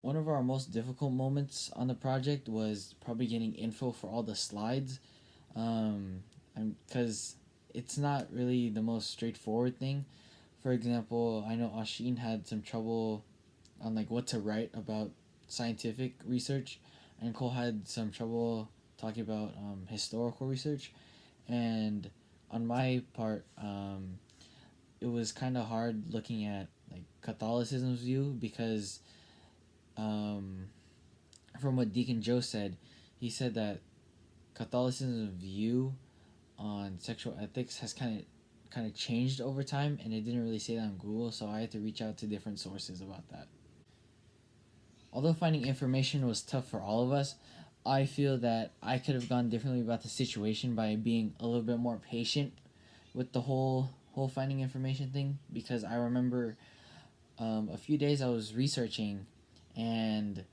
One of our most difficult moments on the project was probably getting info for all the slides, um, because it's not really the most straightforward thing. For example, I know Ashin had some trouble on like what to write about scientific research, and Cole had some trouble talking about historical research, and on my part, it was kind of hard looking at like Catholicism's view because um, from what Deacon Joe said, he said that Catholicism's view on sexual ethics has kind of changed over time, and it didn't really say that on Google, so I had to reach out to different sources about that. Although finding information was tough for all of us, I feel that I could have gone differently about the situation by being a little bit more patient with the whole finding information thing, because I remember a few days I was researching and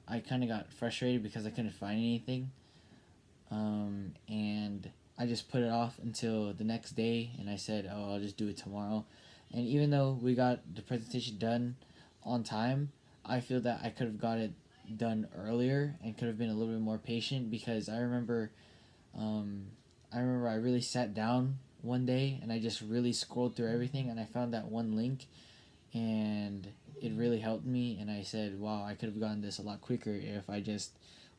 I kind of got frustrated because I couldn't find anything, and I just put it off until the next day, and I said, "Oh, I'll just do it tomorrow." And even though we got the presentation done on time, I feel that I could have got it done earlier and could have been a little bit more patient because um, I remember I really sat down one day and I just really scrolled through everything and I found that one link and it really helped me, and I said, wow, I could have gotten this a lot quicker if I just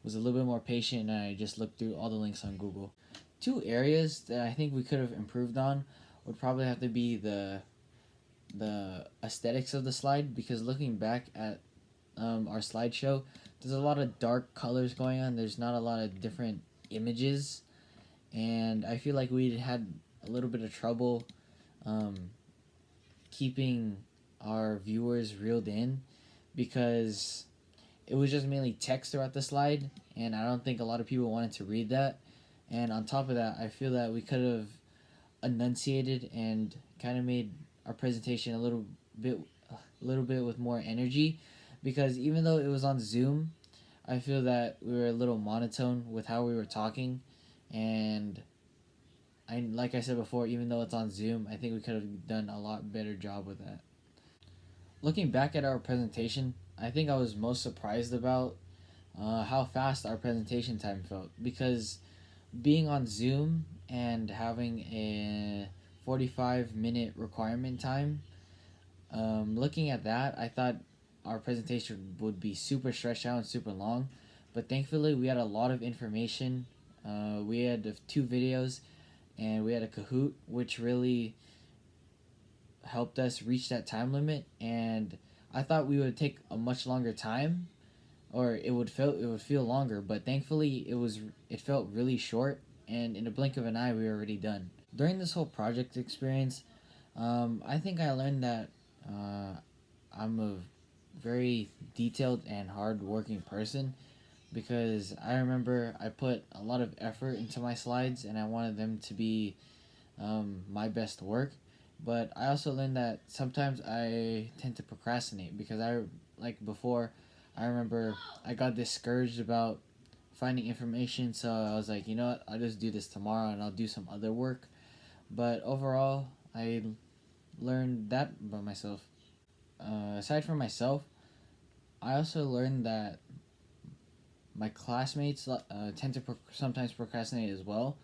was a little bit more patient and I just looked through all the links on Google. Two areas that I think we could have improved on would probably have to be the aesthetics of the slide, because looking back at our slideshow, there's a lot of dark colors going on. There's not a lot of different images, and I feel like we had a little bit of trouble um, keeping our viewers reeled in because it was just mainly text throughout the slide, and I don't think a lot of people wanted to read that. And on top of that, I feel that we could have enunciated and kind of made our presentation bit a little bit with more energy, because even though it was on Zoom, I feel that we were a little monotone with how we were talking, and like I said before, even though it's on Zoom, I think we could have done a lot better job with that. Looking back at our presentation, I think I was most surprised about how fast our presentation time felt, because being on Zoom and having a 45-minute requirement time, looking at that, I thought our presentation would be super stretched out and super long, but thankfully we had a lot of information. We had two videos and we had a Kahoot, which really helped us reach that time limit. And I thought we would take a much longer time, or it would feel longer, but thankfully it felt really short, and in a blink of an eye we were already done. During this whole project experience, I think I learned that uh, I'm a very detailed and hard-working person, because I remember I put a lot of effort into my slides and I wanted them to be my best work. But I also learned that sometimes I tend to procrastinate, because like before, I remember I got discouraged about finding information, so I was like, you know what, I'll just do this tomorrow and I'll do some other work. But overall, I learned that about myself. Aside from myself, I also learned that my classmates tend to sometimes procrastinate as well,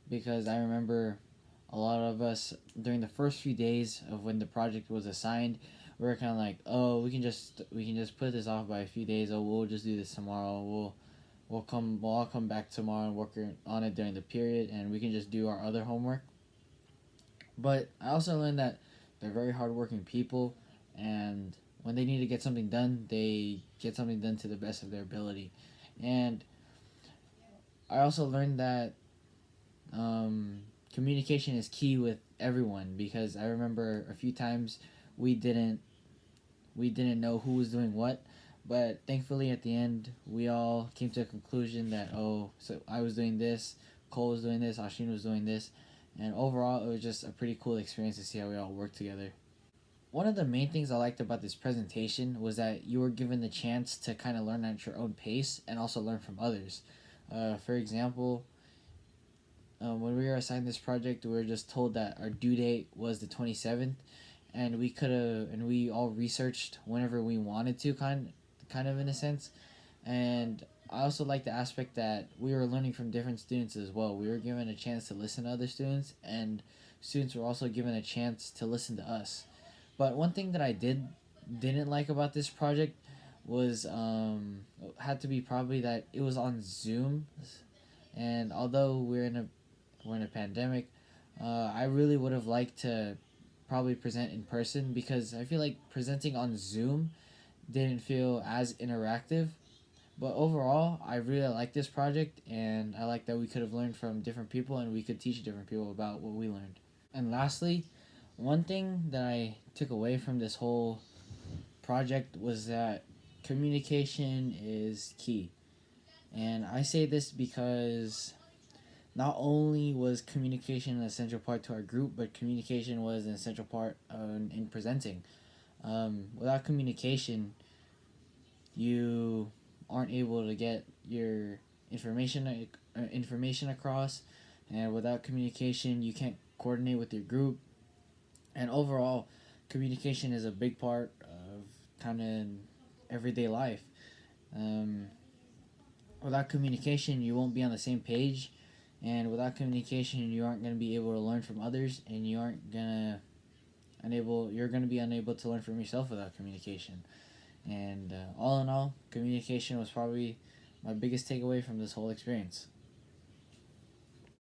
because I remember a lot of us during the first few days of when the project was assigned, we were kind of like, oh, we can just put this off by a few days. Oh, we'll just do this tomorrow. We'll all come back tomorrow and work on it during the period, and we can just do our other homework. But I also learned that they're very hardworking people, and when they need to get something done, they get something done to the best of their ability. And I also learned that um, communication is key with everyone, because I remember a few times we didn't we didn't know who was doing what, but thankfully at the end we all came to a conclusion that, oh, so I was doing this, Cole was doing this, Ashin was doing this, and overall it was just a pretty cool experience to see how we all worked together. One of the main things I liked about this presentation was that you were given the chance to kind of learn at your own pace and also learn from others. For example, when we were assigned this project, we were just told that our due date was the 27th, and we all researched whenever we wanted to, kind of in a sense. And I also like the aspect that we were learning from different students as well. We were given a chance to listen to other students, and students were also given a chance to listen to us. But one thing that I didn't like about this project was had to be probably that it was on Zoom, and although we're in a pandemic, I really would have liked to probably present in person because I feel like presenting on Zoom didn't feel as interactive. But overall, I really like this project, and I like that we could have learned from different people and we could teach different people about what we learned. And lastly, one thing that I took away from this whole project was that communication is key. And I say this because not only was communication an essential part to our group, but communication was an essential part in presenting. Without communication, you aren't able to get your information across, and without communication, you can't coordinate with your group. And overall, communication is a big part of kind of everyday life. Um, Without communication, you won't be on the same page, and without communication, you aren't going to be able to learn from others, and you aren't gonna unable you're going to be unable to learn from yourself without communication. And all in all, communication was probably my biggest takeaway from this whole experience.